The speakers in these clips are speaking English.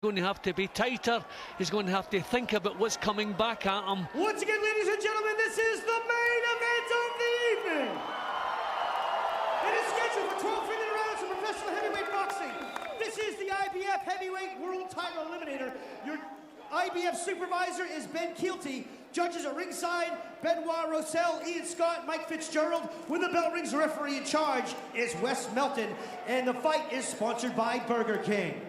Going to have to be tighter. He's going to have to think about what's coming back at him. Once again, ladies and gentlemen, this is the main event of the evening. It is scheduled for 12 minute rounds of professional heavyweight boxing. This is the IBF Heavyweight World Title Eliminator. Your IBF supervisor is Ben Keelty. Judges at ringside, Benoit Rossell, Ian Scott, Mike Fitzgerald. When the bell rings, the referee in charge is Wes Melton. And the fight is sponsored by Burger King.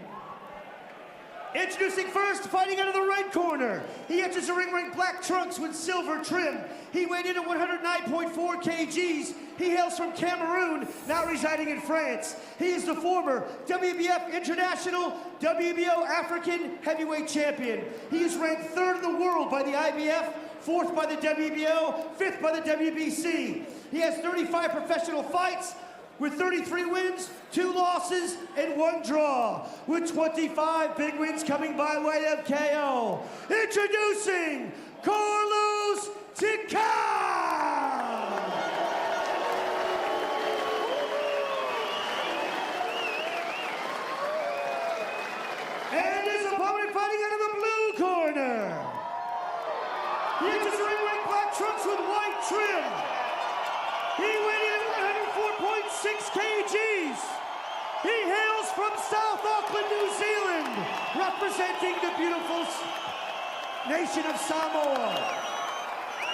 Introducing first, fighting out of the red corner. He enters the ring wearing black trunks with silver trim. He weighed in at 109.4 kgs. He hails from Cameroon, now residing in France. He is the former WBF International, WBO African Heavyweight Champion. He is ranked 3rd in the world by the IBF, 4th by the WBO, 5th by the WBC. He has 35 professional fights, with 33 wins, 2 losses, and 1 draw. With 25 big wins coming by way of KO. Introducing Carlos Takam! And his opponent fighting out of the blue corner. He enters the ring wearing black trunks with white trim. He weighed in at 104.6 kgs. He hails from South Auckland, New Zealand, representing the beautiful nation of Samoa.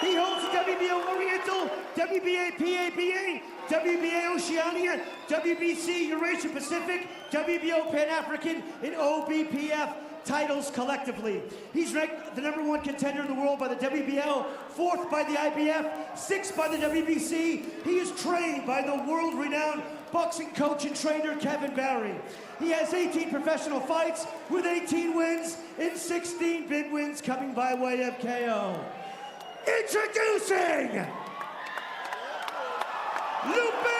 He holds the WBO Oriental, WBA PABA, WBA Oceania, WBC Eurasia Pacific, WBO Pan-African, and OBPF titles collectively. He's ranked the #1 contender in the world by the WBO, 4th by the IBF, 6th by the WBC. He is trained by the world-renowned boxing coach and trainer Kevin Barry. He has 18 professional fights with 18 wins and 16 big wins coming by way of KO. Introducing Lupe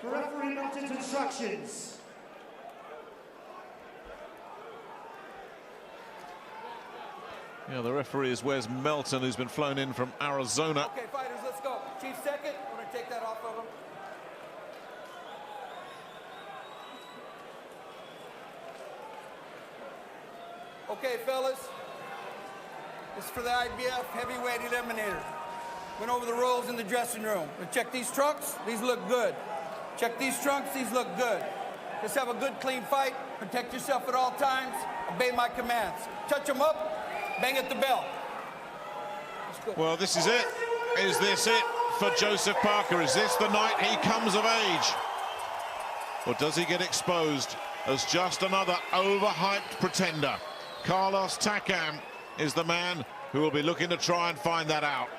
for referee Melton's instructions. Yeah, the referee is Wes Melton, who's been flown in from Arizona. Okay, fighters, let's go. Chief second, we're going to take that off of him. Okay, fellas, this is for the IBF Heavyweight Eliminator. Went over the rules in the dressing room. But check these trunks, these look good. Check these trunks, these look good. Just have a good, clean fight. Protect yourself at all times. Obey my commands. Touch them up, bang at the bell. Well, this is it. Is this it for Joseph Parker? Is this the night he comes of age? Or does he get exposed as just another overhyped pretender? Carlos Takam is the man who will be looking to try and find that out.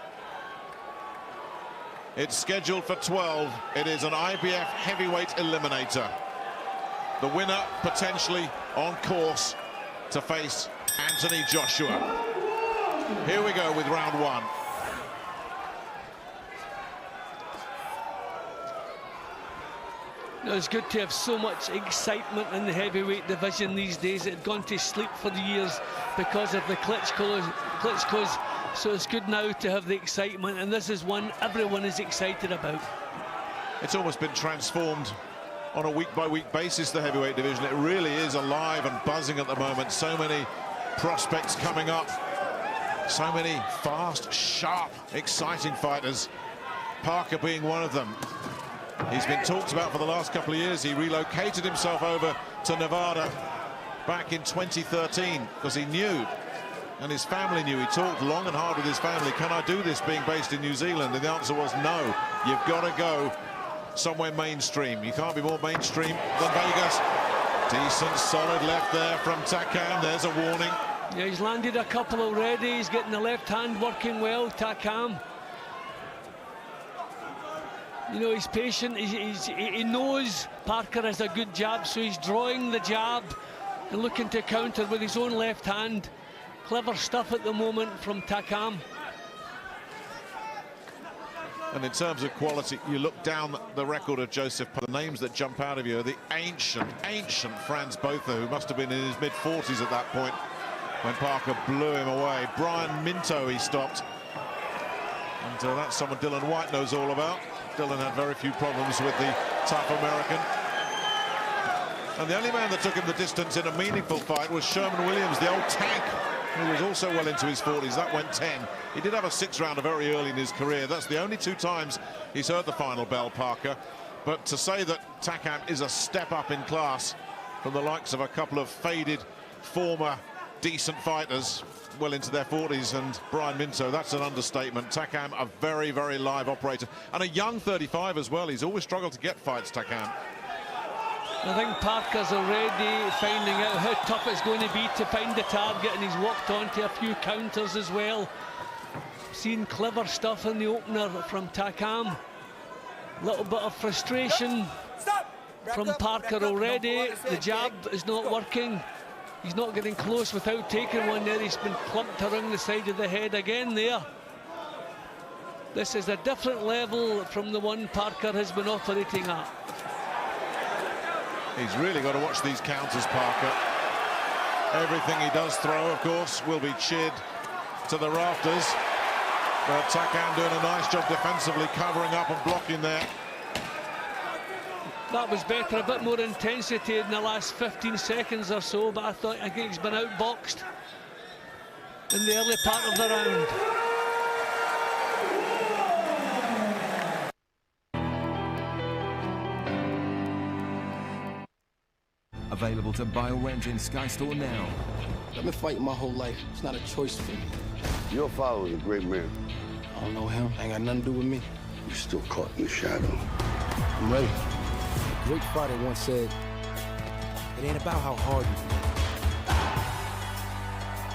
It's scheduled for 12. It is an IBF heavyweight eliminator. The winner potentially on course to face Anthony Joshua. Here we go with round 1. It's good to have so much excitement in the heavyweight division these days. It had gone to sleep for the years because of the Klitschko's. So it's good now to have the excitement, and this is one everyone is excited about. It's almost been transformed on a week-by-week basis, the heavyweight division. It really is alive and buzzing at the moment. So many prospects coming up. So many fast, sharp, exciting fighters. Parker being one of them. He's been talked about for the last couple of years. He relocated himself over to Nevada back in 2013 because he knew, and his family knew. He talked long and hard with his family. Can I do this being based in New Zealand? And the answer was no. You've got to go somewhere mainstream. You can't be more mainstream than Vegas. Decent, solid left there from Takam. There's a warning. Yeah, he's landed a couple already. He's getting the left hand working well, Takam. You know, he's patient. He knows Parker has a good jab, so he's drawing the jab and looking to counter with his own left hand. Clever stuff at the moment from Takam. And in terms of quality, you look down the record of Joseph, the names that jump out of you are the ancient Franz Botha, who must have been in his mid-40s at that point when Parker blew him away. Brian Minto, he stopped. And that's someone Dylan White knows all about. Dylan had very few problems with the tough American. And the only man that took him the distance in a meaningful fight was Sherman Williams, the old tank, who was also well into his 40s. That went 10. He did have a 6-rounder very early in his career. That's the only 2 times he's heard the final bell, Parker. But to say that Takam is a step up in class from the likes of a couple of faded former decent fighters well into their 40s and Brian Minto, that's an understatement. Takam, a very, very live operator. And a young 35 as well. He's always struggled to get fights, Takam. I think Parker's already finding out how tough it's going to be to find the target, and he's walked onto a few counters as well. Seen clever stuff in the opener from Takam. A little bit of frustration from Parker already. The jab is not working. He's not getting close without taking one there. He's been clumped around the side of the head again there. This is a different level from the one Parker has been operating at. He's really got to watch these counters, Parker. Everything he does throw, of course, will be cheered to the rafters. But Takam doing a nice job defensively, covering up and blocking there. That was better, a bit more intensity in the last 15 seconds or so, but I think he's been outboxed in the early part of the round. Available to buy or rent in Sky Store now. I've been fighting my whole life. It's not a choice for me. Your father was a great man. I don't know him. Ain't got nothing to do with me. You're still caught in the shadow. I'm ready. A great fighter once said, it ain't about how hard you hit.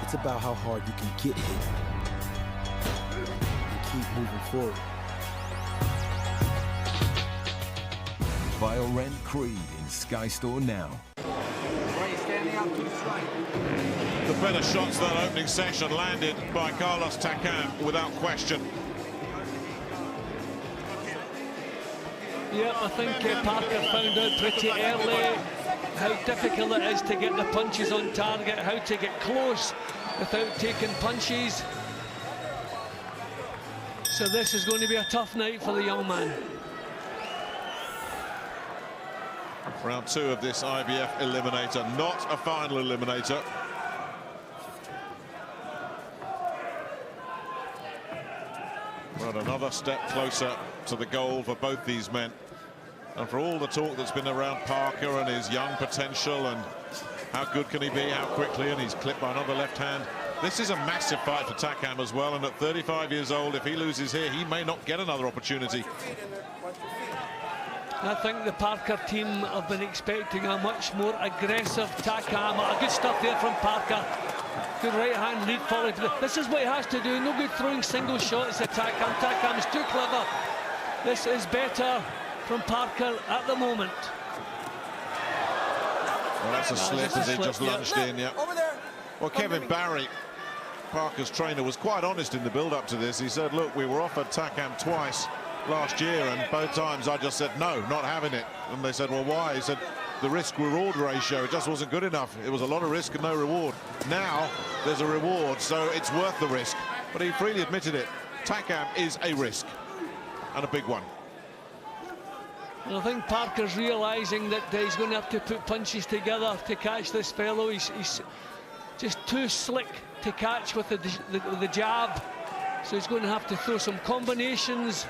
It's about how hard you can get hit and keep moving forward. Buy or rent Creed in Sky Store now. The better shots that opening session landed by Carlos Takam, without question. Yeah, I think Parker found out pretty early how difficult it is to get the punches on target, how to get close without taking punches. So this is going to be a tough night for the young man. Round 2 of this IBF eliminator, not a final eliminator. But another step closer to the goal for both these men. And for all the talk that's been around Parker and his young potential and how good can he be, how quickly, and he's clipped by another left hand. This is a massive fight for Takam as well, and at 35 years old, if he loses here, he may not get another opportunity. I think the Parker team have been expecting a much more aggressive Takam. Good stuff there from Parker. Good right hand lead forward. This is what he has to do. No good throwing single shots at Takam. Takam is too clever. This is better from Parker at the moment. Well, that's a slip as he just lunged in, yeah. Over there. Well, Kevin Barry, Parker's trainer, was quite honest in the build-up to this. He said, look, we were offered Takam twice last year, and both times I just said no, not having it. And they said, well, why? He said the risk-reward ratio, it just wasn't good enough. It was a lot of risk and no reward. Now there's a reward, so it's worth the risk. But he freely admitted it. Takam is a risk, and a big one. And I think Parker's realising that he's going to have to put punches together to catch this fellow. He's just too slick to catch with the jab, so he's going to have to throw some combinations.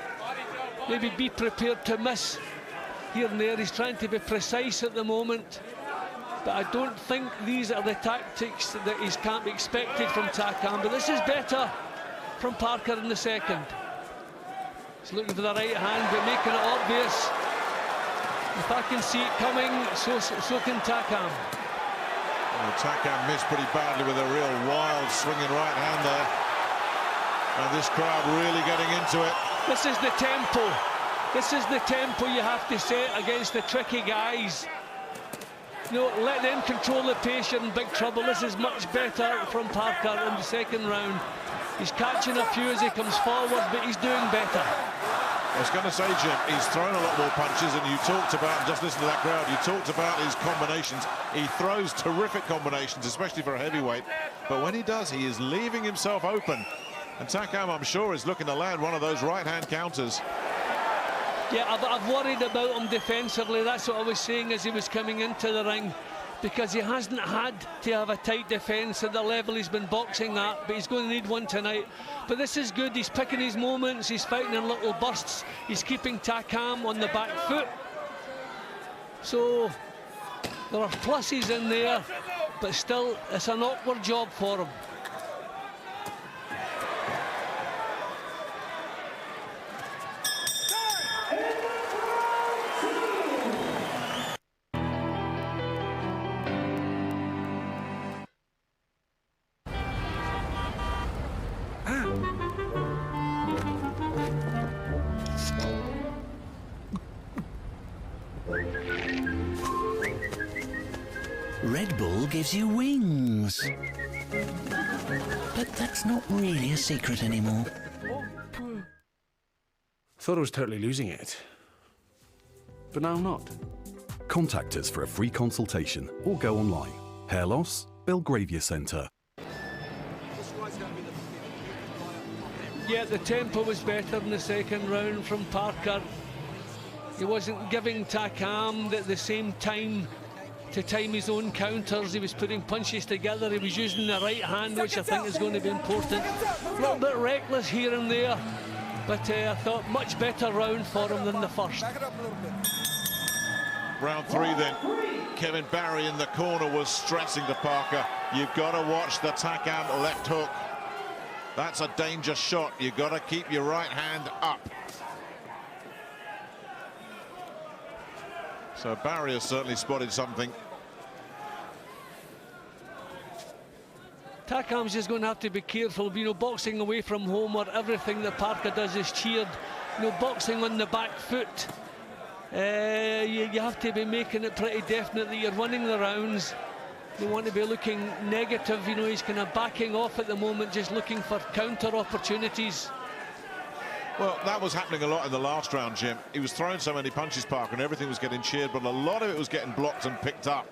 Maybe be prepared to miss here and there. He's trying to be precise at the moment, but I don't think these are the tactics that can't be expected from Takam. But this is better from Parker in the second. He's looking for the right hand, but making it obvious. If I can see it coming, so can Takam. Well, Takam missed pretty badly with a real wild swinging right hand there. And this crowd really getting into it. This is the tempo. This is the tempo you have to set against the tricky guys. You know, let them control the pace, you're in big trouble. This is much better from Parker in the second round. He's catching a few as he comes forward, but he's doing better. I was going to say, Jim, he's thrown a lot more punches, and you talked about, just listen to that crowd, you talked about his combinations. He throws terrific combinations, especially for a heavyweight. But when he does, he is leaving himself open. And Takam, I'm sure, is looking to land one of those right-hand counters. Yeah, I've worried about him defensively. That's what I was saying as he was coming into the ring, because he hasn't had to have a tight defence at the level he's been boxing at, but he's going to need one tonight. But this is good. He's picking his moments. He's fighting in little bursts. He's keeping Takam on the back foot. So there are pluses in there, but still it's an awkward job for him. Red Bull gives you wings. But that's not really a secret anymore. Thought I was totally losing it. But now I'm not. Contact us for a free consultation or go online. Hair loss? Belgravia Centre. Yeah, the tempo was better in the second round from Parker. He wasn't giving Takam the same time to time his own counters. He was putting punches together. He was using the right hand, which I think is going to be important. A little bit reckless here and there, but I thought much better round for him than the first. Round three then. Kevin Barry in the corner was stressing to Parker. You've got to watch the Takam left hook. That's a danger shot. You've got to keep your right hand up. So Barry has certainly spotted something. Takam's just going to have to be careful. You know, boxing away from home, where everything that Parker does is cheered. You know, boxing on the back foot, you have to be making it pretty definite that you're winning the rounds. You want to be looking negative. You know, he's kind of backing off at the moment, just looking for counter opportunities. Well, that was happening a lot in the last round, Jim. He was throwing so many punches, Parker, and everything was getting cheered, but a lot of it was getting blocked and picked up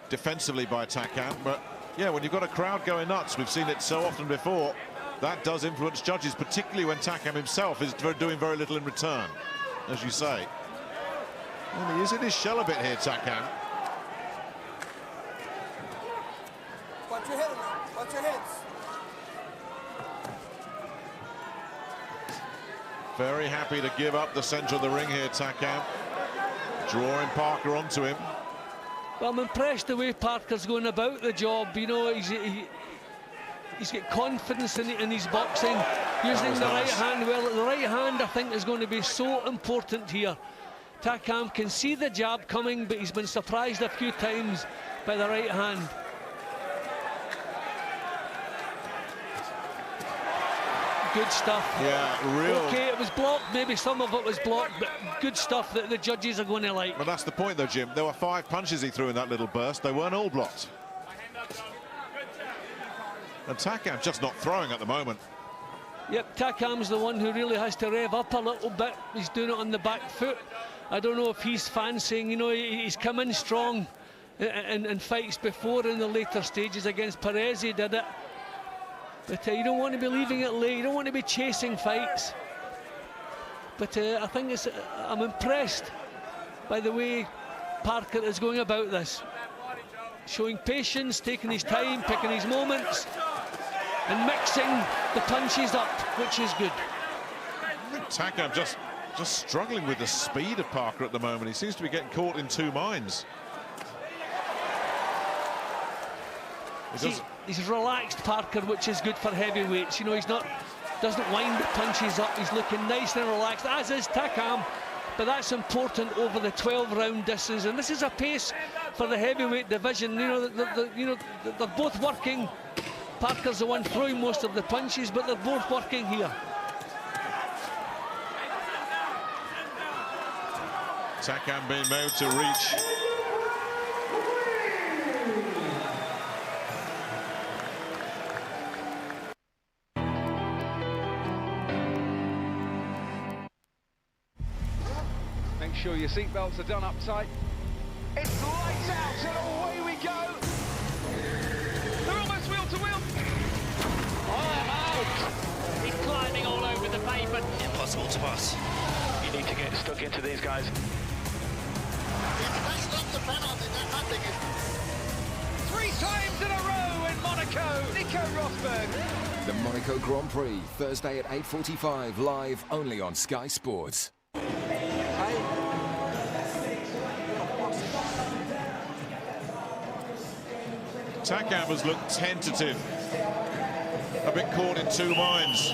defensively by Takam. But yeah, when you've got a crowd going nuts, we've seen it so often before, that does influence judges, particularly when Takam himself is doing very little in return, as you say. And he is in his shell a bit here, Takam. Watch your head, watch your heads. Very happy to give up the centre of the ring here, Takam. Drawing Parker onto him. Well, I'm impressed the way Parker's going about the job. You know, he's got confidence in his boxing, using the right hand well. The right hand, I think, is going to be so important here. Takam can see the jab coming, but he's been surprised a few times by the right hand. Good stuff. Yeah, real. Okay, it was blocked. Maybe some of it was blocked, but good stuff that the judges are going to like. But that's the point, though, Jim. There were 5 punches he threw in that little burst. They weren't all blocked. And Takam just not throwing at the moment. Yep, Takam's the one who really has to rev up a little bit. He's doing it on the back foot. I don't know if he's fancying, you know, he's come in strong in fights before in the later stages. Against Perez, he did it. But you don't want to be leaving it late. You don't want to be chasing fights. But I think I'm impressed by the way Parker is going about this. Showing patience, taking his time, picking his moments, and mixing the punches up, which is good. Takam just struggling with the speed of Parker at the moment. He seems to be getting caught in 2 minds. He's relaxed, Parker, which is good for heavyweights. You know, doesn't wind the punches up. He's looking nice and relaxed, as is Takam. But that's important over the 12-round distance. And this is a pace for the heavyweight division. You know, they're both working. Parker's the one throwing most of the punches, but they're both working here. Takam being able to reach. your seatbelts are done up tight. It's lights out and away we go. They're almost wheel to wheel. Oh, he's climbing all over the pavement. Impossible to pass. You need to get stuck into these guys. The penalty, they're not taking it. 3 times in a row in Monaco. Nico Rosberg. The Monaco Grand Prix, Thursday at 8:45, live only on Sky Sports. Takam has looked tentative, a bit caught in two minds.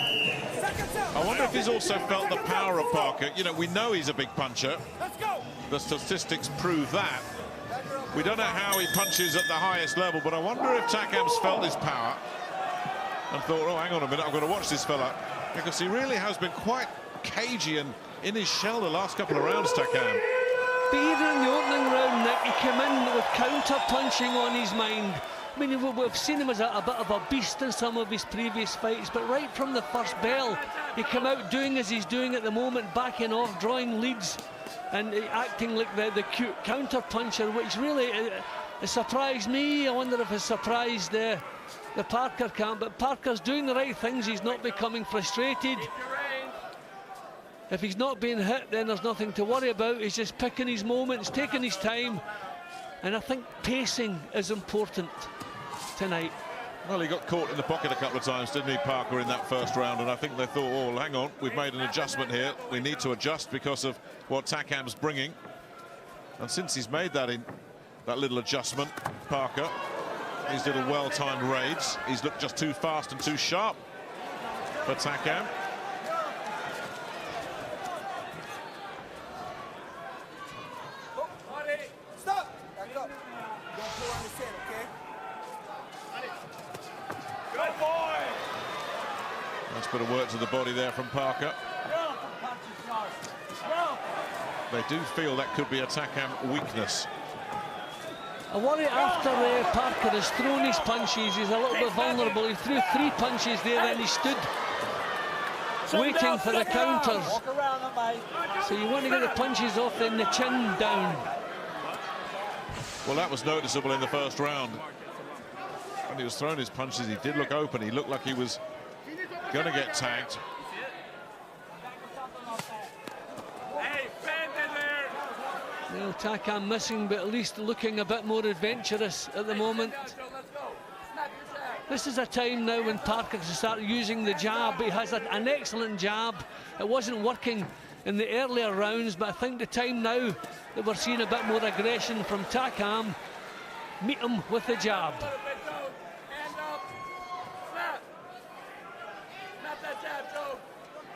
I wonder if he's also felt the power of Parker. You know, we know he's a big puncher. The statistics prove that. We don't know how he punches at the highest level, but I wonder if Takam's felt his power and thought, oh, hang on a minute, I've got to watch this fella, because he really has been quite cagey and in his shell the last couple of rounds, Takam. But even in the opening round, Nick, he came in with counter-punching on his mind. I mean, we've seen him as a bit of a beast in some of his previous fights, but right from the first bell, he came out doing as he's doing at the moment, backing off, drawing leads, and acting like the cute counter-puncher, which really surprised me. I wonder if it surprised the Parker camp, but Parker's doing the right things. He's not becoming frustrated. If he's not being hit, then there's nothing to worry about. He's just picking his moments, taking his time, and I think pacing is important tonight. Well, he got caught in the pocket a couple of times, didn't he, Parker, in that first round, and I think they thought, oh, hang on, we've made an adjustment here. We need to adjust because of what Takam's bringing. And since he's made that little adjustment, Parker, these little well-timed raids, he's looked just too fast and too sharp for Takam. Nice bit of work to the body there from Parker. They do feel that could be a Takam weakness. I worry after Parker has thrown his punches, he's a little bit vulnerable. He threw 3 punches there, then he stood waiting for the counters. So you want to get the punches off, then the chin down. Well, that was noticeable in the first round. When he was throwing his punches, he did look open. He looked like he was going to get tagged. Well, Takam missing, but at least looking a bit more adventurous at the moment. This is a time now when Parker can start using the jab. He has an excellent jab. It wasn't working in the earlier rounds, but I think the time now that we're seeing a bit more aggression from Takam, meet him with the jab.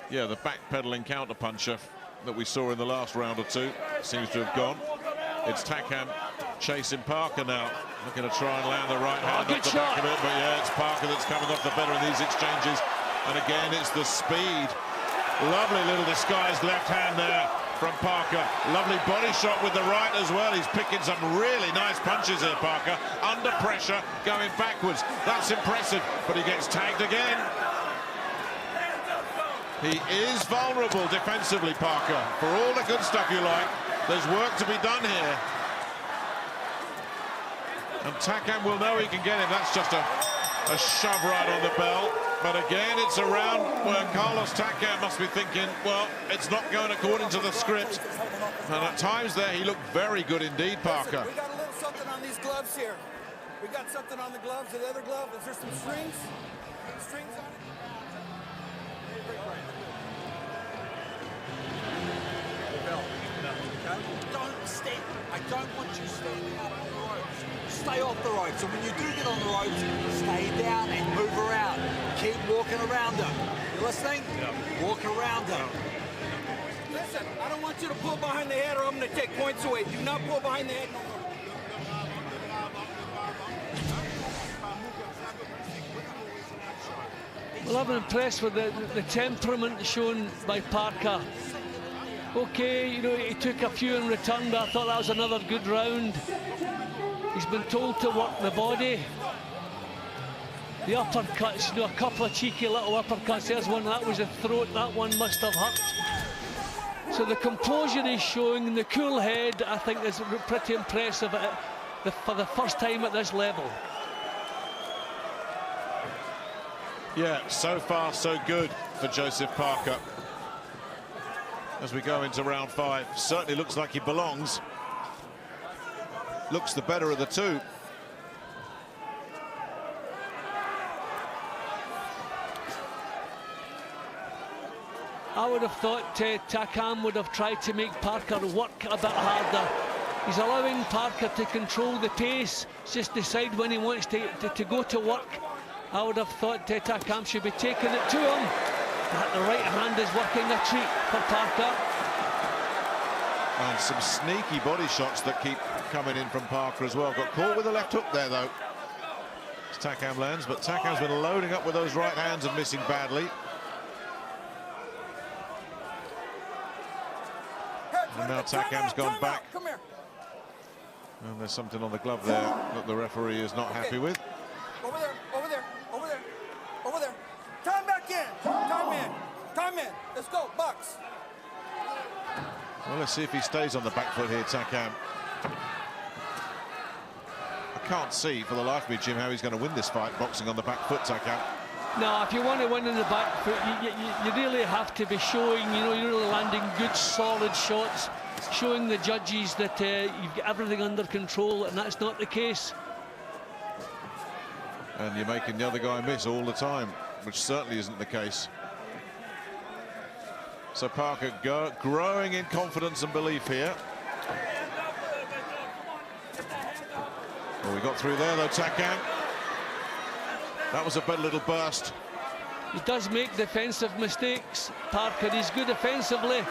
Yeah, the backpedaling counter-puncher that we saw in the last round or two seems to have gone. It's Takam chasing Parker now, looking to try and land the right hand off the back of it, but yeah, it's Parker that's coming off the better in these exchanges. And again, it's the speed. Lovely little disguised left hand there from Parker. Lovely body shot with the right as well. He's picking some really nice punches here, Parker. Under pressure, going backwards. That's impressive, but he gets tagged again. He is vulnerable defensively, Parker. For all the good stuff you like, there's work to be done here. And Takam will know he can get him. That's just a shove right on the bell. But again, it's a round where Carlos Takam must be thinking, well, it's not going according to the script. And at times there, he looked very good indeed, Parker. We got a little something on these gloves here. We got something on the gloves, the other glove. Is there some strings? Strings on it? Don't step. I don't want you standing up on the ropes. Stay off the ropes. And when you do get on the ropes, stay down and move around. Keep walking around them. You listening? Yeah. Walk around them. Listen, I don't want you to pull behind the head or I'm going to take points away. Do not pull behind the head no more. Well, I've been impressed with the temperament shown by Parker. Okay, you know, he took a few and returned. I thought that was another good round. He's been told to work the body. The uppercuts, you know, a couple of cheeky little uppercuts. There's one, that was a throat. That one must have hurt. So the composure he's showing and the cool head, I think, is pretty impressive for the first time at this level. Yeah, so far so good for Joseph Parker. As we go into round 5, certainly looks like he belongs. Looks the better of the two. I would have thought Takam would have tried to make Parker work a bit harder. He's allowing Parker to control the pace, just decide when he wants to go to work. I would have thought Takam should be taking it to him. But the right hand is working a treat for Parker. And some sneaky body shots that keep coming in from Parker as well. Got caught with the left hook there, though. As Takam lands, but Takam's been loading up with those right hands and missing badly. And now Takam's gone back. And there's something on the glove there that the referee is not happy with. Over there, over there, over there, over there. Time back in. Time in. Time in. Let's go, Bucks. Well, let's see if he stays on the back foot here, Takam. I can't see for the life of me, Jim, how he's going to win this fight boxing on the back foot, Takam. No, if you want to win on the back foot, you really have to be showing, you know, you're really landing good, solid shots, showing the judges that you've got everything under control, and that's not the case. And you're making the other guy miss all the time, which certainly isn't the case. So Parker growing in confidence and belief here. Well, we got through there, though, Takam. That was a bit little burst. He does make defensive mistakes, Parker. He's good offensively,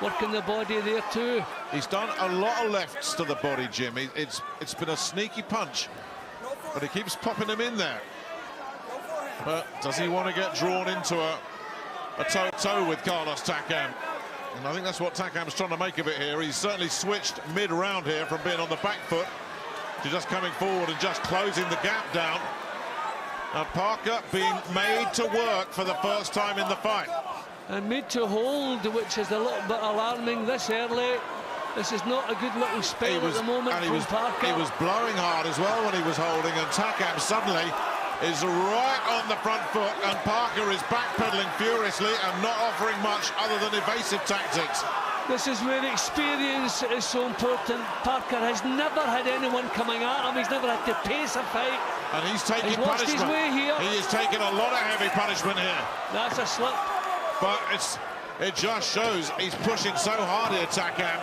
working the body there too. He's done a lot of lefts to the body, Jim. It's been a sneaky punch, but he keeps popping him in there. But does he want to get drawn into a toe-to-toe with Carlos Takam? And I think that's what Takam's trying to make of it here. He's certainly switched mid-round here from being on the back foot to just coming forward and just closing the gap down. And Parker being made to work for the first time in the fight. And made to hold, which is a little bit alarming this early. This is not a good little spell at the moment from Parker. He was blowing hard as well when he was holding, and Takam suddenly is right on the front foot, and Parker is backpedaling furiously and not offering much other than evasive tactics. This is where experience is so important. Parker has never had anyone coming at him. He's never had to pace a fight. And he's taking He's lost punishment. his way here. He is taking a lot of heavy punishment here. That's a slip. But it just shows he's pushing so hard here, Takam,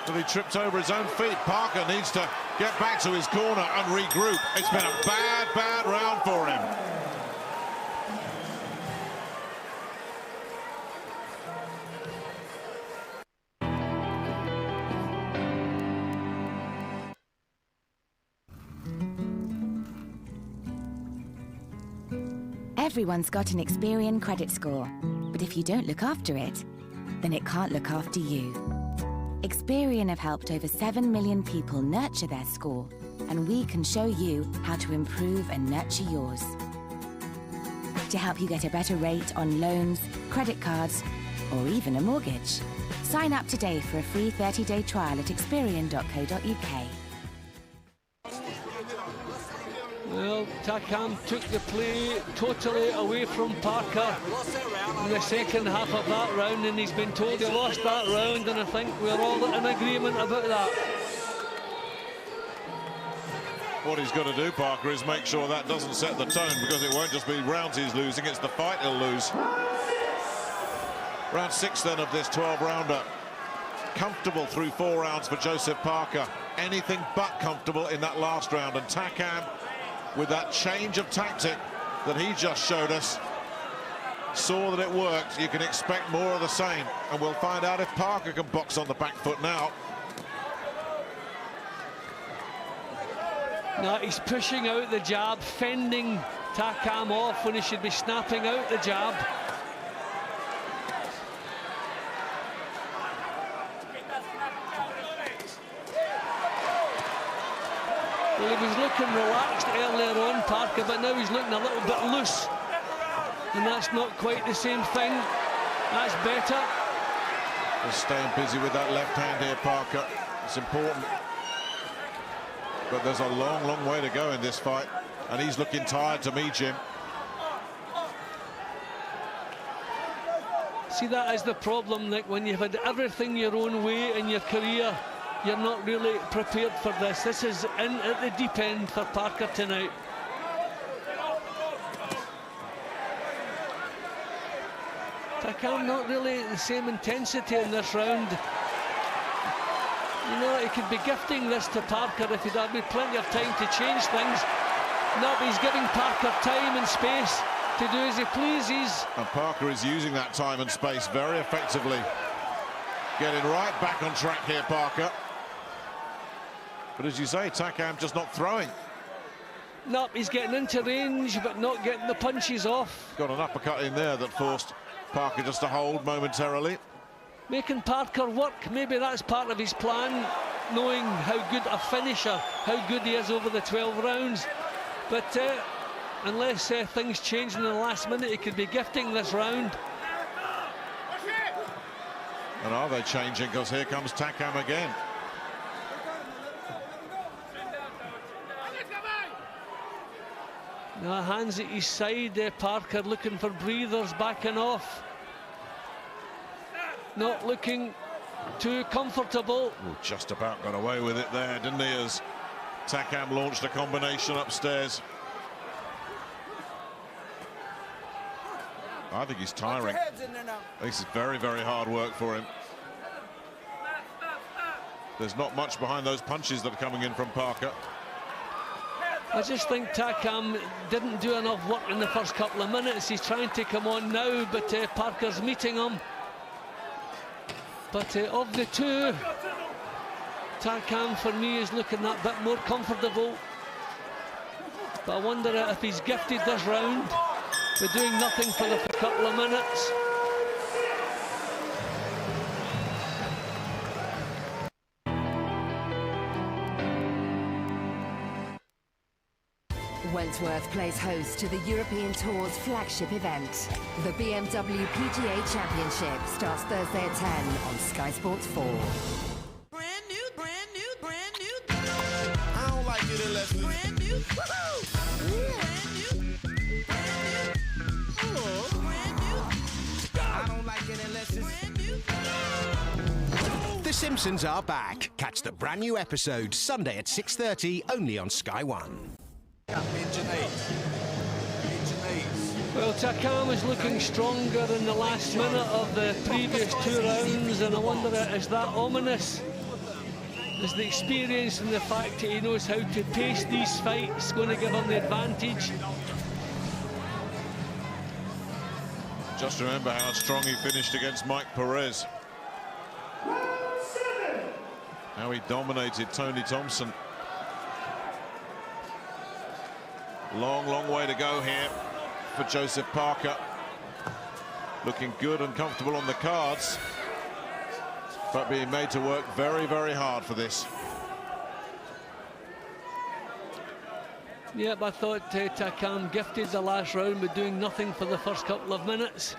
that he tripped over his own feet. Parker needs to get back to his corner and regroup. It's been a bad round for him. Everyone's got an Experian credit score, but if you don't look after it, then it can't look after you. Experian have helped over 7 million people nurture their score, and we can show you how to improve and nurture yours. To help you get a better rate on loans, credit cards, or even a mortgage. Sign up today for a free 30-day trial at experian.co.uk. Well, Takam took the play totally away from Parker in the second half of that round, and he's been told he lost that round, and I think we're all in agreement about that. What he's got to do, Parker, is make sure that doesn't set the tone, because it won't just be rounds he's losing, it's the fight he'll lose. Round 6 then of this 12-rounder. Comfortable through 4 rounds for Joseph Parker. Anything but comfortable in that last round, and Takam, with that change of tactic that he just showed us, saw that it worked. You can expect more of the same, and we'll find out if Parker can box on the back foot now. Now he's pushing out the jab, fending Takam off when he should be snapping out the jab. Well, he was looking relaxed earlier on, Parker, but now he's looking a little bit loose. And that's not quite the same thing. That's better. Just staying busy with that left hand here, Parker. It's important. But there's a long, long way to go in this fight. And he's looking tired to me, Jim. See, that is the problem, Nick, when you've had everything your own way in your career, you're not really prepared for this. This is in at the deep end for Parker tonight. Takam not really the same intensity in this round. You know, he could be gifting this to Parker if he'd had plenty of time to change things. No, but he's giving Parker time and space to do as he pleases. And Parker is using that time and space very effectively. Getting right back on track here, Parker. But as you say, Takam just not throwing. Nope, he's getting into range, but not getting the punches off. Got an uppercut in there that forced Parker just to hold momentarily. Making Parker work, maybe that's part of his plan, knowing how good a finisher, how good he is over the 12 rounds. But unless things change in the last minute, he could be gifting this round. And are they changing? Because here comes Takam again. Now, hands at his side, Parker looking for breathers, backing off. Not looking too comfortable. Ooh, just about got away with it there, didn't he, as Takam launched a combination upstairs. I think he's tiring. This is very, very hard work for him. There's not much behind those punches that are coming in from Parker. I just think Takam didn't do enough work in the first couple of minutes. He's trying to come on now, but Parker's meeting him. But of the two, Takam for me is looking that bit more comfortable. But I wonder if he's gifted this round with doing nothing for the couple of minutes. Wentworth plays host to the European Tour's flagship event. The BMW PGA Championship starts Thursday at 10 on Sky Sports 4. Brand new. I don't like it unless it's brand new. Woohoo! Brand new. I don't like it unless it's brand new. The Simpsons are back. Catch the brand new episode Sunday at 6:30 only on Sky One. Well, Takam is looking stronger in the last minute of the previous 2 rounds, and I wonder, is that ominous? Is the experience and the fact that he knows how to pace these fights going to give him the advantage? Just remember how strong he finished against Mike Perez. How he dominated Tony Thompson. Long, long way to go here for Joseph Parker. Looking good and comfortable on the cards, but being made to work very, very hard for this. Yep, I thought Takam gifted the last round with doing nothing for the first couple of minutes.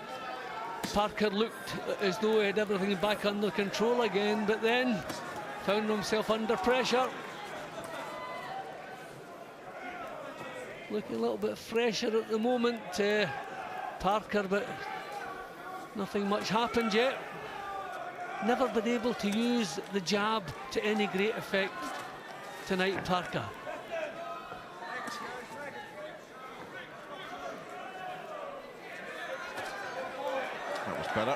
Parker looked as though he had everything back under control again, but then found himself under pressure. Looking a little bit fresher at the moment, Parker, but nothing much happened yet. Never been able to use the jab to any great effect tonight, Parker. That was better.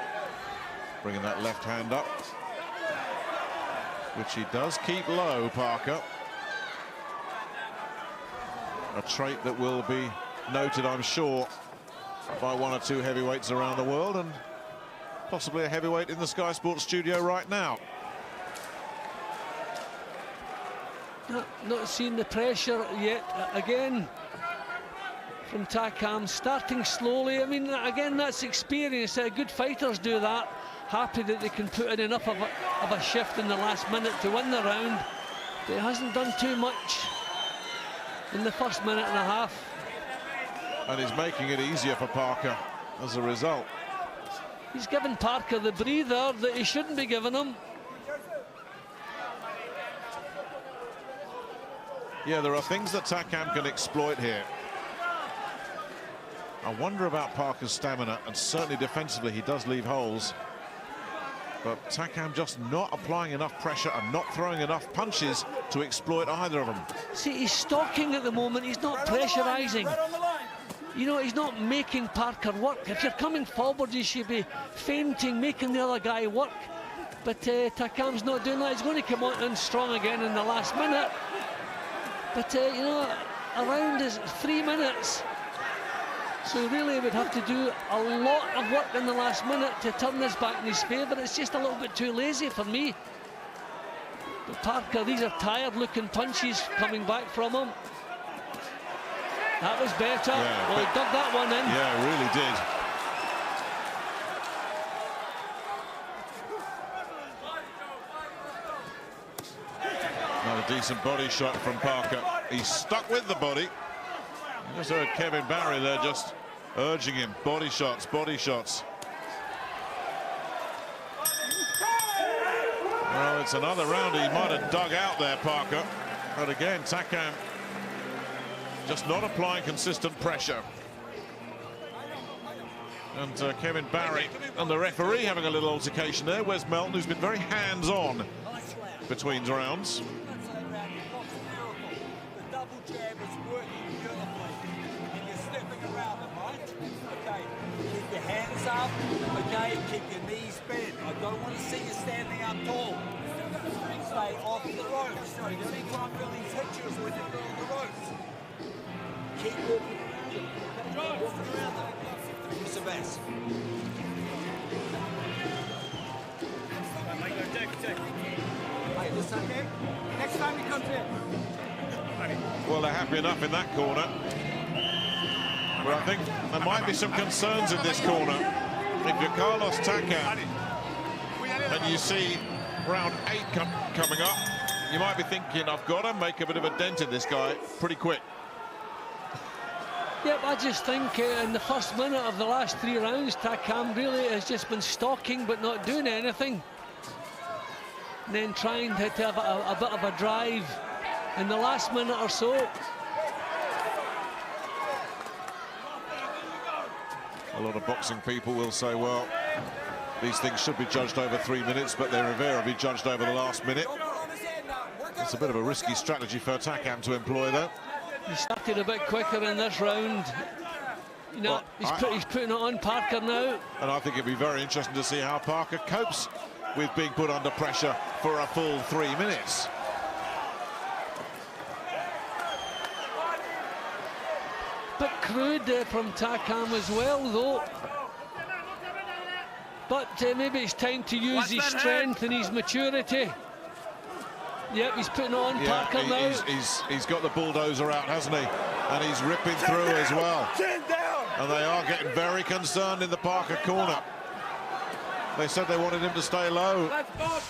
Bringing that left hand up, which he does keep low, Parker. A trait that will be noted, I'm sure, by 1 or 2 heavyweights around the world, and possibly a heavyweight in the Sky Sports studio right now. Not seeing the pressure yet again from Takam, starting slowly. I mean, again, that's experience. Good fighters do that. Happy that they can put in enough of a shift in the last minute to win the round, but he hasn't done too much in the first minute and a half. And he's making it easier for Parker as a result. He's given Parker the breather that he shouldn't be giving him. Yeah, there are things that Takam can exploit here. I wonder about Parker's stamina, and certainly defensively he does leave holes. But Takam just not applying enough pressure and not throwing enough punches to exploit either of them. See, he's stalking at the moment, he's not pressurising. You know, he's not making Parker work. If you're coming forward, you should be feinting, making the other guy work. But Takam's not doing that. He's going to come on in strong again in the last minute. But, you know, around is 3 minutes. So he really would have to do a lot of work in the last minute to turn this back in his favour. It's just a little bit too lazy for me. But Parker, these are tired-looking punches coming back from him. That was better. Yeah, well, he dug that one in. Yeah, really did. Another decent body shot from Parker. He's stuck with the body. You just heard Kevin Barry there just urging him. Body shots, body shots. Well, it's another round he might have dug out there, Parker. But again, Takam just not applying consistent pressure. And Kevin Barry and the referee having a little altercation there. Wes Melton, who's been very hands-on between rounds. Keep your hands up, okay? Keep your knees bent. I don't want to see you standing up tall. Stay off the ropes. The only time really hit you is when you're on the ropes. Keep walking around them. Who's the best? Hey, this okay? Next time he comes in. Well, they're happy enough in that corner. But I think there might be some concerns in this corner. If you're Carlos Takam and you see round 8 coming up, you might be thinking, I've got to make a bit of a dent in this guy pretty quick. Yep, I just think in the first minute of the last 3 rounds, Takam really has just been stalking but not doing anything. And then trying to have a bit of a drive in the last minute or so. A lot of boxing people will say, well, these things should be judged over 3 minutes, but they're invariably judged over the last minute. It's a bit of a risky strategy for Takam to employ, though. He started a bit quicker in this round. You know, well, he's putting it on Parker now. And I think it'd be very interesting to see how Parker copes with being put under pressure for a full 3 minutes. Bit crude from Takam as well, though. But maybe it's time to use his strength and his maturity. Yep, he's putting on Parker now. He's got the bulldozer out, hasn't he? And he's ripping through as well. And they are getting very concerned in the Parker corner. They said they wanted him to stay low.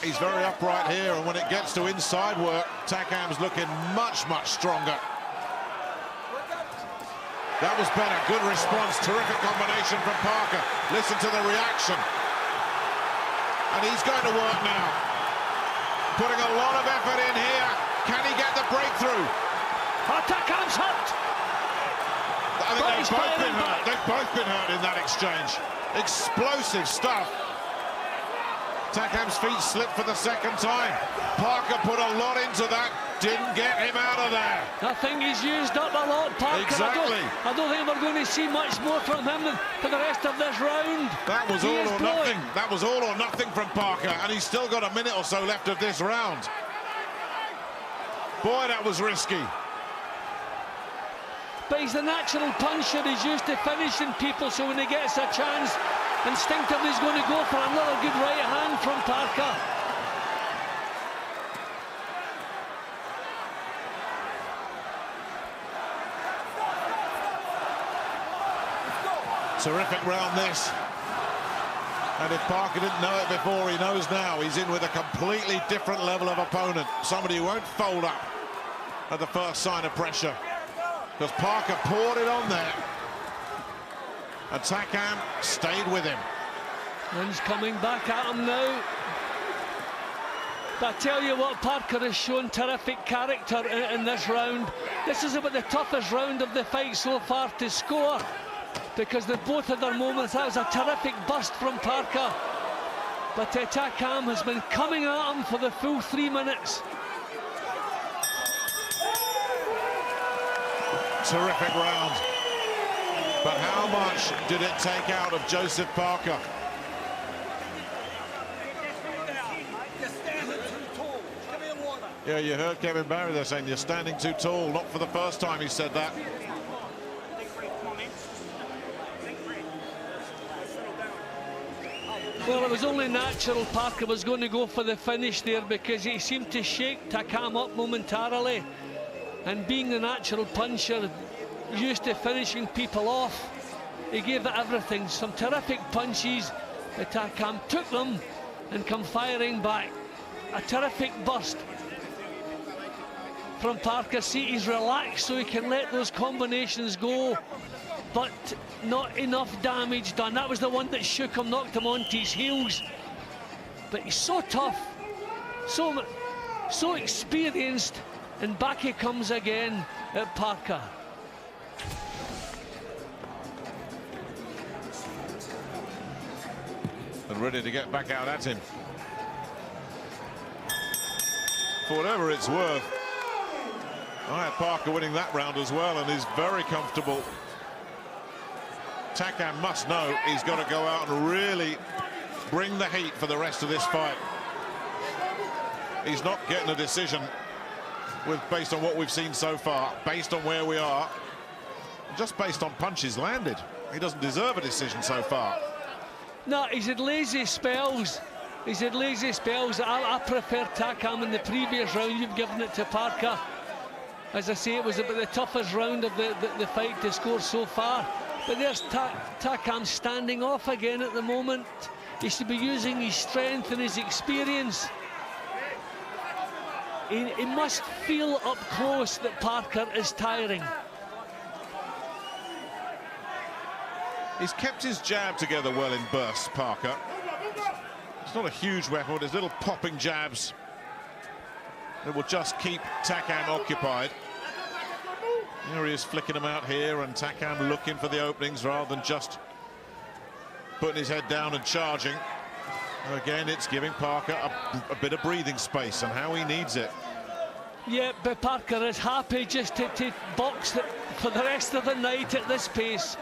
He's very upright here, and when it gets to inside work, Takam's looking much, much stronger. That was better. Good response. Terrific combination from Parker. Listen to the reaction. And he's going to work now. Putting a lot of effort in here. Can he get the breakthrough? Oh, Takam's hurt. I think they've both been hurt. They've both been hurt in that exchange. Explosive stuff. Takam's feet slipped for the second time. Parker put a lot into that. Didn't get him out of there. I think he's used up a lot, Parker. Exactly. I don't think we're going to see much more from him for the rest of this round. That was all or nothing. That was all or nothing from Parker, and he's still got a minute or so left of this round. Boy, that was risky. But he's the natural puncher. He's used to finishing people, so when he gets a chance, instinctively he's going to go for another good right hand from Parker. Terrific round this. And if Parker didn't know it before, he knows now. He's in with a completely different level of opponent. Somebody who won't fold up at the first sign of pressure. Because Parker poured it on there. And Takam stayed with him. And he's coming back at him now. But I tell you what, Parker has shown terrific character in this round. This is about the toughest round of the fight so far to score, because they both had their moments. That was a terrific burst from Parker. But Takam has been coming at him for the full 3 minutes. Terrific round. But how much did it take out of Joseph Parker? Yeah, you heard Kevin Barry there saying you're standing too tall. Not for the first time he said that. Well, it was only natural Parker was going to go for the finish there, because he seemed to shake Takam up momentarily. And being the natural puncher, used to finishing people off, he gave it everything. Some terrific punches, but Takam took them and come firing back. A terrific burst from Parker. See, he's relaxed so he can let those combinations go, but not enough damage done. That was the one that shook him, knocked him onto his heels. But he's so tough, so experienced, and back he comes again at Parker. And ready to get back out at him. For whatever it's worth, I had Parker winning that round as well, and is very comfortable. Takam must know he's got to go out and really bring the heat for the rest of this fight. He's not getting a decision based on what we've seen so far, based on where we are, just based on punches landed. He doesn't deserve a decision so far. No, he's had lazy spells. He's had lazy spells. I prefer Takam in the previous round. You've given it to Parker. As I say, it was about the toughest round of the fight to score so far. But there's Takam standing off again at the moment. He should be using his strength and his experience. He must feel up close that Parker is tiring. He's kept his jab together well in bursts, Parker. It's not a huge weapon, but there's little popping jabs that will just keep Takam occupied. Here he is flicking them out here, and Takam looking for the openings rather than just putting his head down and charging. Again, it's giving Parker a bit of breathing space, and how he needs it. Yeah, but Parker is happy just to box for the rest of the night at this pace.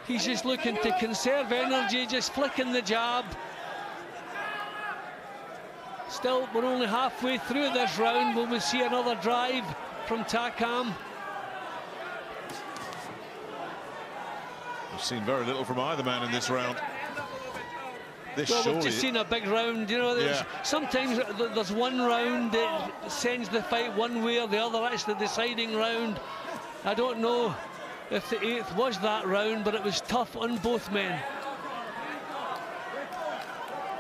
He's just looking to conserve energy, just flicking the jab. Still, we're only halfway through this round. Will we see another drive from Takam? We've seen very little from either man in this round. Well, we've just seen a big round, you know. Sometimes there's one round that sends the fight one way or the other. That's the deciding round. I don't know if the 8th was that round, but it was tough on both men.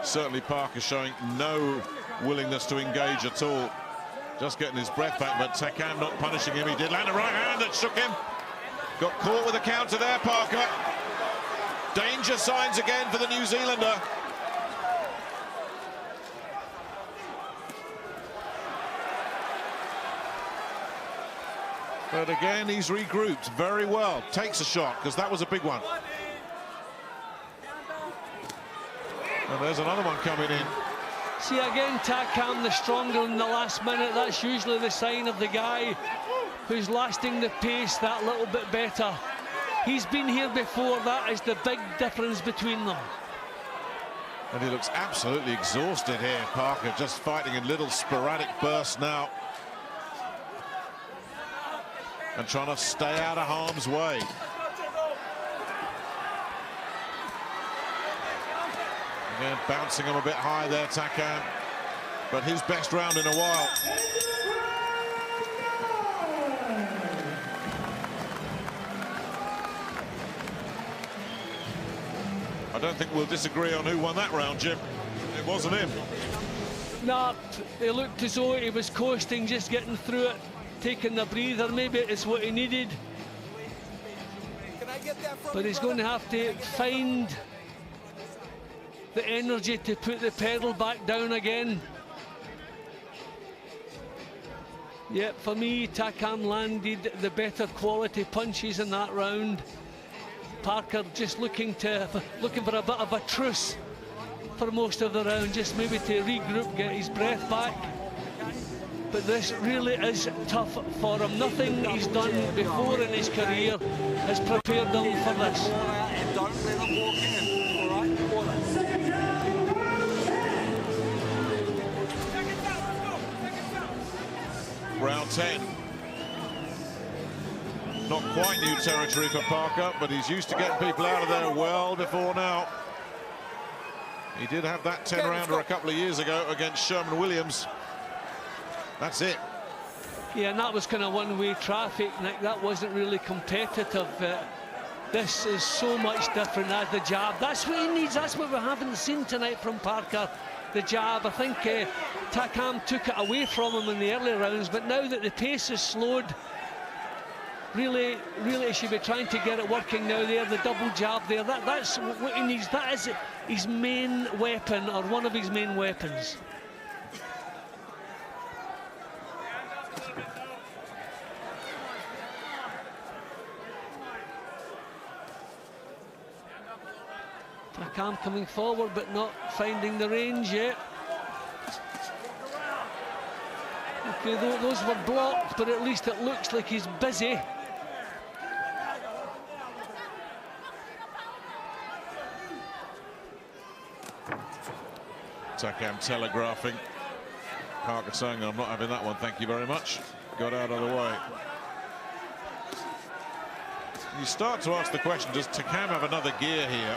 Certainly Parker showing no willingness to engage at all. Just getting his breath back, but Takam not punishing him. He did land a right hand that shook him. Got caught with a counter there, Parker. Danger signs again for the New Zealander. But again, he's regrouped very well. Takes a shot, because that was a big one. And there's another one coming in. See, again, Takam the stronger in the last minute. That's usually the sign of the guy who's lasting the pace that little bit better. He's been here before. That is the big difference between them. And he looks absolutely exhausted here, Parker, just fighting in little sporadic bursts now. And trying to stay out of harm's way. Again, bouncing him a bit high there, Takam. But his best round in a while. I don't think we'll disagree on who won that round, Jim. It wasn't him. No, it looked as though he was coasting, just getting through it, taking the breather. Maybe it's what he needed. But he's going to have to find the energy to put the pedal back down again. Yep, for me, Takam landed the better quality punches in that round. Parker just looking for a bit of a truce for most of the round, just maybe to regroup, get his breath back. But this really is tough for him. Nothing he's done before in his career has prepared him for this. And don't let him walk in, all right? Round 10. Not quite new territory for Parker, but he's used to getting people out of there well before now. He did have that 10-rounder a couple of years ago against Sherman Williams. That's it. Yeah, and that was kind of one-way traffic, Nick. That wasn't really competitive. This is so much different as the jab. That's what he needs. That's what we haven't seen tonight from Parker. The jab. I think Takam took it away from him in the early rounds, but now that the pace is slowed, really he should be trying to get it working now there. The double jab there. That's what he needs. That is his main weapon, or one of his main weapons. Takam coming forward but not finding the range yet. Okay, those were blocked, but at least it looks like he's busy. Takam telegraphing. Parker saying, I'm not having that one, thank you very much. Got out of the way. You start to ask the question, does Takam have another gear here?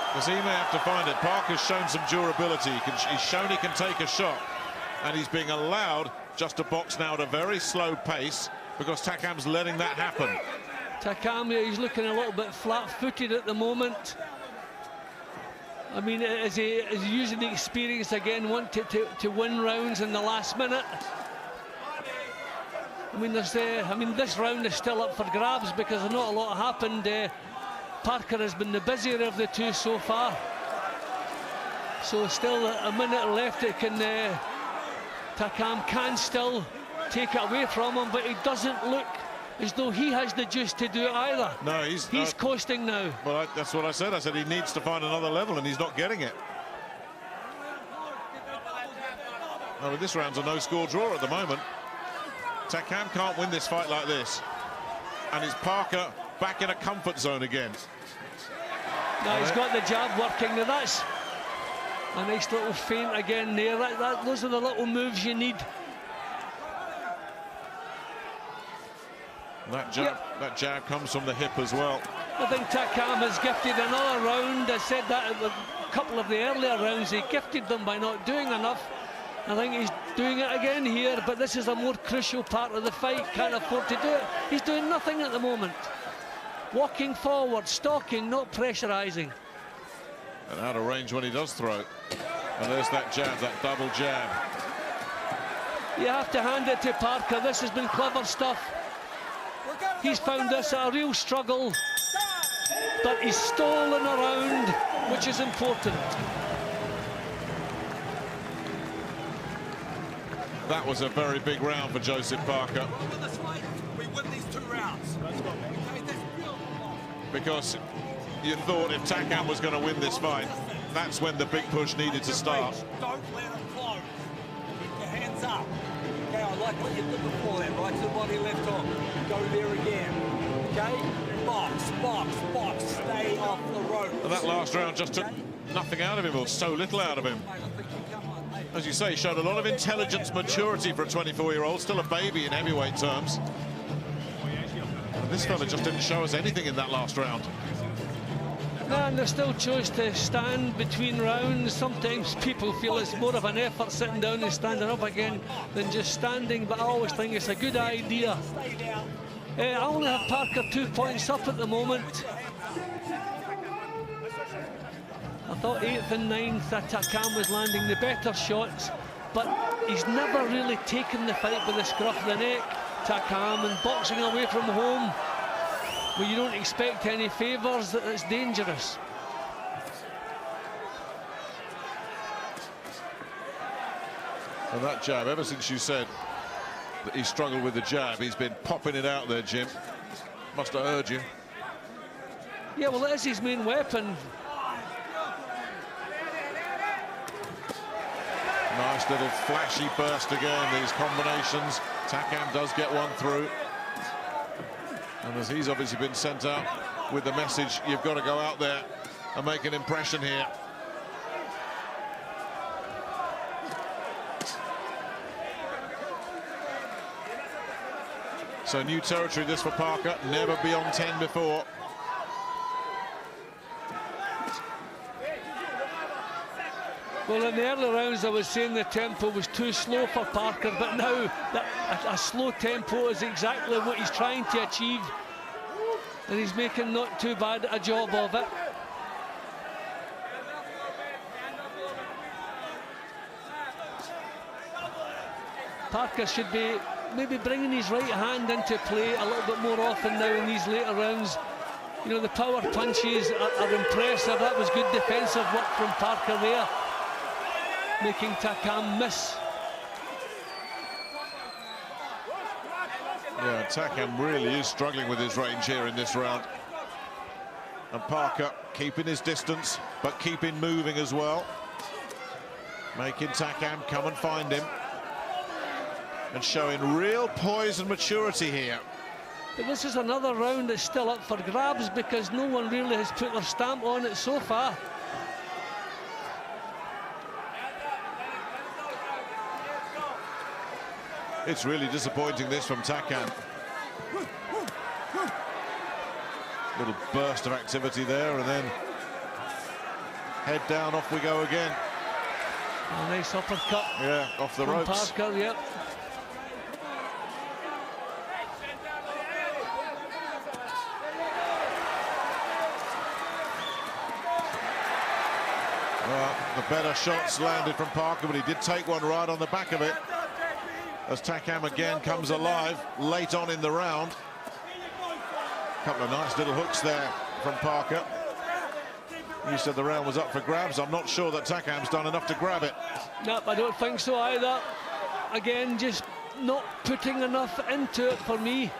Because he may have to find it. Parker's shown some durability. He's shown he can take a shot. And he's being allowed just to box now at a very slow pace because Takam's letting that happen. Takam, he's looking a little bit flat-footed at the moment. I mean, is he using the experience again, wanting to win rounds in the last minute? I mean, this round is still up for grabs because not a lot happened. Parker has been the busier of the two so far. So still a minute left. It can Takam can still take it away from him, but he doesn't look as though he has the juice to do it either. No, he's coasting now. Well, that's what I said. I said he needs to find another level, and he's not getting it. Oh, this round's a no-score draw at the moment. Takam can't win this fight like this. And it's Parker back in a comfort zone again. Now he's got the jab working. Now that's a nice little feint again there. Those are the little moves you need. That jab comes from the hip as well. I think Takam has gifted another round. I said that in a couple of the earlier rounds. He gifted them by not doing enough. I think he's doing it again here, but this is a more crucial part of the fight. Can't afford to do it. He's doing nothing at the moment. Walking forward, stalking, not pressurising. And out of range when he does throw. And there's that jab, that double jab. You have to hand it to Parker. This has been clever stuff. He's found this a real struggle, but he's stolen a round, which is important. That was a very big round for Joseph Parker. We win these 2 rounds. Because you thought if Takam was going to win this fight, that's when the big push needed to start. Don't let him flow. Keep your hands up. Okay, I like what you did before that, right to the body, left hook. Go there again. Okay? Box, box, box. Stay off the rope. And that last round just took nothing out of him, or so little out of him. As you say, he showed a lot of intelligence, maturity for a 24-year-old, still a baby in heavyweight terms. And this fella just didn't show us anything in that last round. No, and they still chose to stand between rounds. Sometimes people feel it's more of an effort sitting down and standing up again than just standing, but I always think it's a good idea. I only have Parker 2 points up at the moment. I thought 8th and 9th that Takam was landing the better shots, but he's never really taken the fight by the scruff of the neck, Takam, and boxing away from home where you don't expect any favours, it's dangerous. And that jab, ever since you said that he struggled with the jab, he's been popping it out there, Jim. Must have heard you. Yeah, well, it is his main weapon. Nice little flashy burst again, these combinations. Takam does get one through. And as he's obviously been sent out with the message, you've got to go out there and make an impression here. So new territory this for Parker, never beyond 10 before. Well, in the early rounds I was saying the tempo was too slow for Parker, but now a slow tempo is exactly what he's trying to achieve, and he's making not too bad a job of it. Parker should be maybe bringing his right hand into play a little bit more often now in these later rounds. You know, the power punches are impressive. That was good defensive work from Parker there, making Takam miss. Yeah, Takam really is struggling with his range here in this round. And Parker keeping his distance, but keeping moving as well. Making Takam come and find him. And showing real poise and maturity here. But this is another round that's still up for grabs because no one really has put their stamp on it so far. It's really disappointing, this from Takam. Little burst of activity there, and then head down, off we go again. A nice uppercut. Yeah, off the from ropes. Parker, yep. Well, the better shots landed from Parker, but he did take one right on the back of it. As Takam again comes alive late on in the round. A couple of nice little hooks there from Parker. You said the round was up for grabs. I'm not sure that Takam's done enough to grab it. Nope, I don't think so either. Again, just not putting enough into it for me.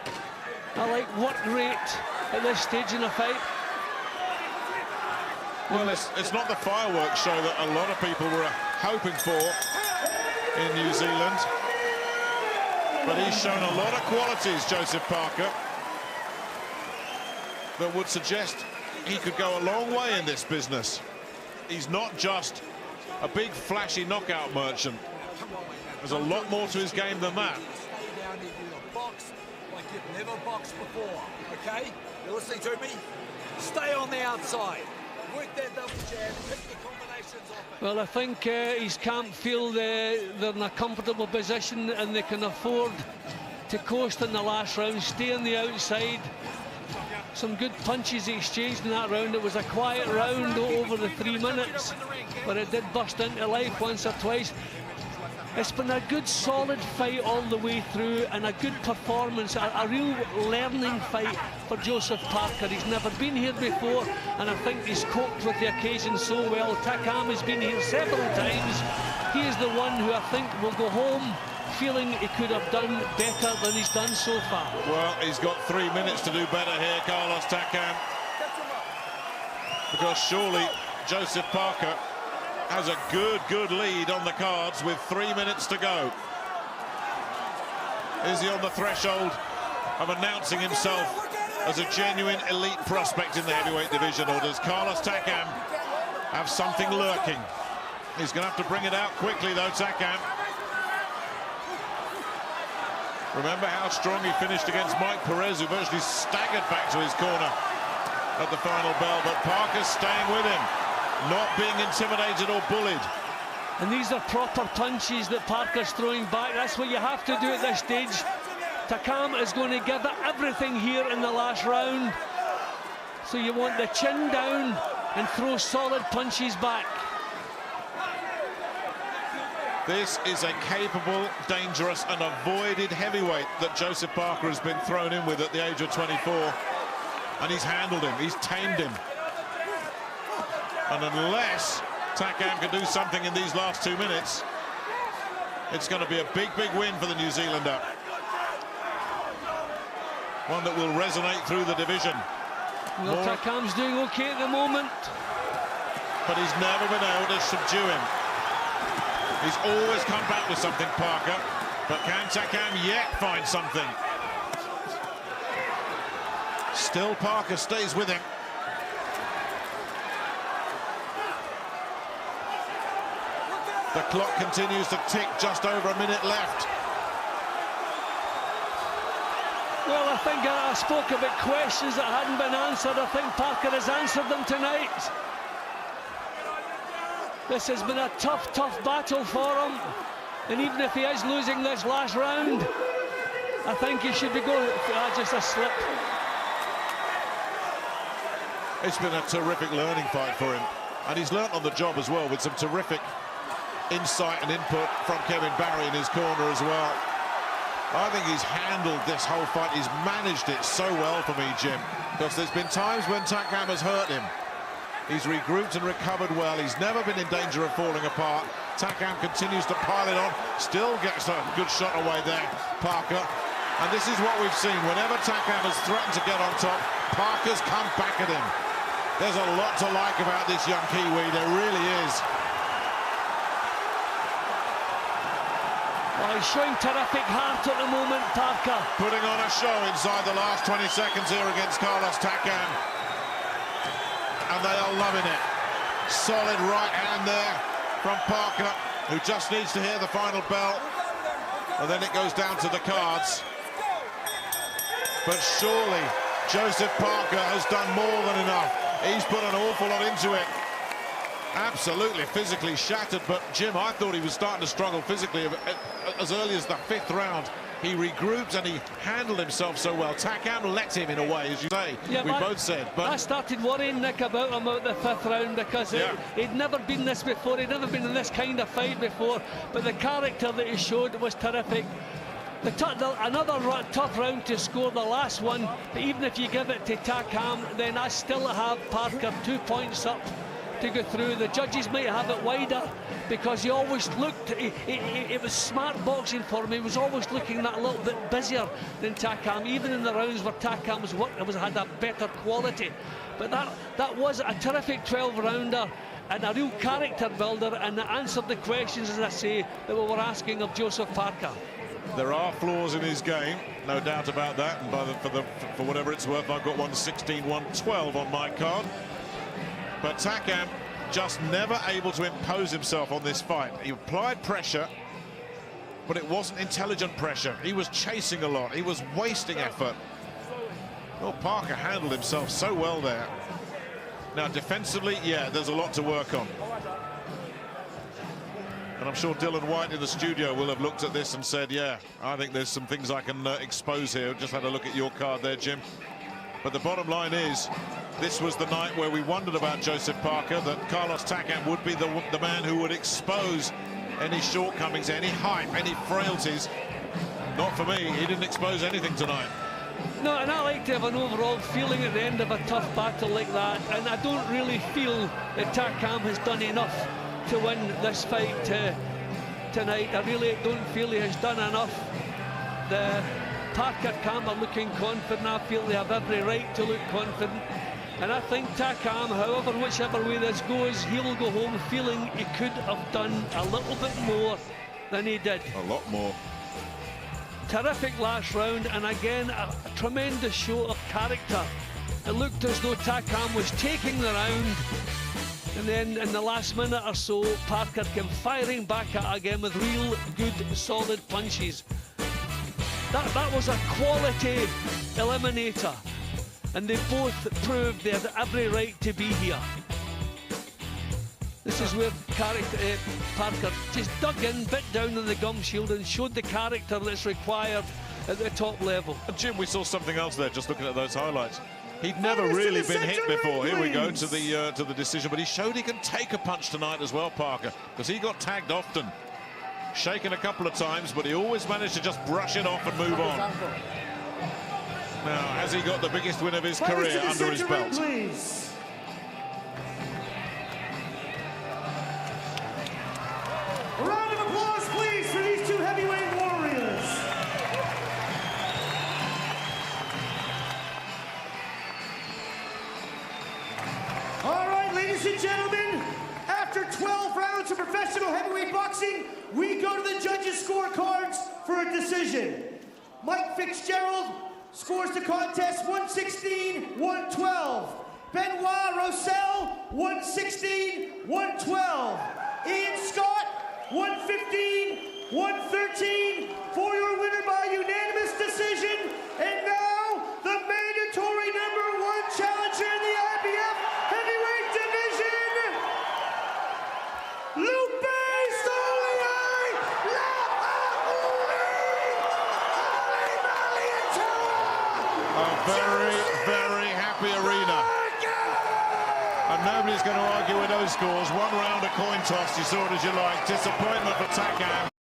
I like work rate at this stage in the fight. Well, it's not the fireworks show that a lot of people were hoping for in New Zealand. But he's shown a lot of qualities, Joseph Parker, that would suggest he could go a long way in this business. He's not just a big, flashy knockout merchant. There's a lot more to his game than that. Stay down here, you're gonna box like you've never boxed before, okay? You're listening to me? Stay on the outside. Work that double jab, pick your combinations off it. Well, I think his camp feel they're in a comfortable position and they can afford to coast in the last round, stay on the outside. Some good punches exchanged in that round. It was a quiet round over the 3 minutes, but it did burst into life once or twice. It's been a good, solid fight all the way through, and a good performance, a real learning fight for Joseph Parker. He's never been here before, and I think he's coped with the occasion so well. Takam has been here several times. He is the one who I think will go home feeling he could have done better than he's done so far. Well, he's got 3 minutes to do better here, Carlos Takam. Because surely Joseph Parker has a good lead on the cards with 3 minutes to go. Is he on the threshold of announcing himself as a genuine elite prospect in the heavyweight division, or does Carlos Takam have something lurking? He's going to have to bring it out quickly though, Takam. Remember how strong he finished against Mike Perez, who virtually staggered back to his corner at the final bell, but Parker's staying with him, not being intimidated or bullied. And these are proper punches that Parker's throwing back. That's what you have to do at this stage. Takam is going to give it everything here in the last round. So you want the chin down and throw solid punches back. This is a capable, dangerous and avoided heavyweight that Joseph Parker has been thrown in with at the age of 24. And he's handled him, he's tamed him. And unless Takam can do something in these last 2 minutes, It's going to be a big, big win for the New Zealander. One that will resonate through the division. Well, Takam's doing okay at the moment. But he's never been able to subdue him. He's always come back with something, Parker. But can Takam yet find something? Still Parker stays with him. The clock continues to tick, just over a minute left. Well, I think I spoke about questions that hadn't been answered. I think Parker has answered them tonight. This has been a tough, tough battle for him. And even if he is losing this last round, I think he should be going just a slip. It's been a terrific learning fight for him. And he's learnt on the job as well, with some terrific insight and input from Kevin Barry in his corner as well. I think he's handled this whole fight. He's managed it so well for me, Jim, because there's been times when Takam has hurt him. He's regrouped and recovered well. He's never been in danger of falling apart. Takam continues to pile it on, still gets a good shot away there, Parker. And this is what we've seen. Whenever Takam has threatened to get on top, Parker's come back at him. There's a lot to like about this young Kiwi, there really is. Well, he's showing terrific heart at the moment, Parker. Putting on a show inside the last 20 seconds here against Carlos Takam. And they are loving it. Solid right hand there from Parker, who just needs to hear the final bell. And then it goes down to the cards. But surely Joseph Parker has done more than enough. He's put an awful lot into it. Absolutely physically shattered, but Jim, I thought he was starting to struggle physically as early as the 5th round. He regrouped and he handled himself so well. Takam let him in a way, as you say. Yeah, we both said. But I started worrying, Nick, about him at the 5th round because he'd never been this before. He'd never been in this kind of fight before. But the character that he showed was terrific. Another tough round to score, the last one. But even if you give it to Takam, then I still have Parker 2 points up to go through. The judges might have it wider because he always looked, it was smart boxing for him. He was always looking that little bit busier than Takam, even in the rounds where Takam's work had a better quality. But that was a terrific 12-rounder and a real character builder, and it answered the questions, as I say, that we were asking of Joseph Parker. There are flaws in his game, no doubt about that, and for whatever it's worth, I've got 116, 112 on my card. But Takam just never able to impose himself on this fight. He applied pressure, but it wasn't intelligent pressure. He was chasing a lot. He was wasting effort. Well, Parker handled himself so well there. Now, defensively, yeah, there's a lot to work on. And I'm sure Dylan White in the studio will have looked at this and said, yeah, I think there's some things I can expose here. Just had a look at your card there, Jim. But the bottom line is, this was the night where we wondered about Joseph Parker, that Carlos Takam would be the man who would expose any shortcomings, any hype, any frailties. Not for me. He didn't expose anything tonight. No, and I like to have an overall feeling at the end of a tough battle like that, and I don't really feel that Takam has done enough to win this fight tonight. I really don't feel he has done enough. The Parker camp are looking confident. I feel they have every right to look confident. And I think Takam, whichever way this goes, he'll go home feeling he could have done a little bit more than he did. A lot more. Terrific last round, and again, a tremendous show of character. It looked as though Takam was taking the round, and then in the last minute or so, Parker came firing back at it again with real good, solid punches. That was a quality eliminator, and they both proved they had every right to be here. This is where Parker just dug in, bit down on the gum shield and showed the character that's required at the top level. And Jim, we saw something else there, just looking at those highlights. He'd never really been hit before. Here we go to the decision, but he showed he can take a punch tonight as well, Parker, because he got tagged often. Shaken a couple of times, but he always managed to just brush it off and move on. Now, has he got the biggest win of his career under his belt? Please. A round of applause, please, for these two heavyweight boxing, we go to the judges' scorecards for a decision. Mike Fitzgerald scores the contest 116-112. Benoit Roussel, 116-112. Ian Scott, 115-113 for your winner by unanimous decision. And now, the mandatory #1 challenger in the IBF heavyweight division, Lupe Stoliar A very, very happy arena. And nobody's going to argue with those scores. 1 round, a coin toss, you saw it as you like. Disappointment for Takam.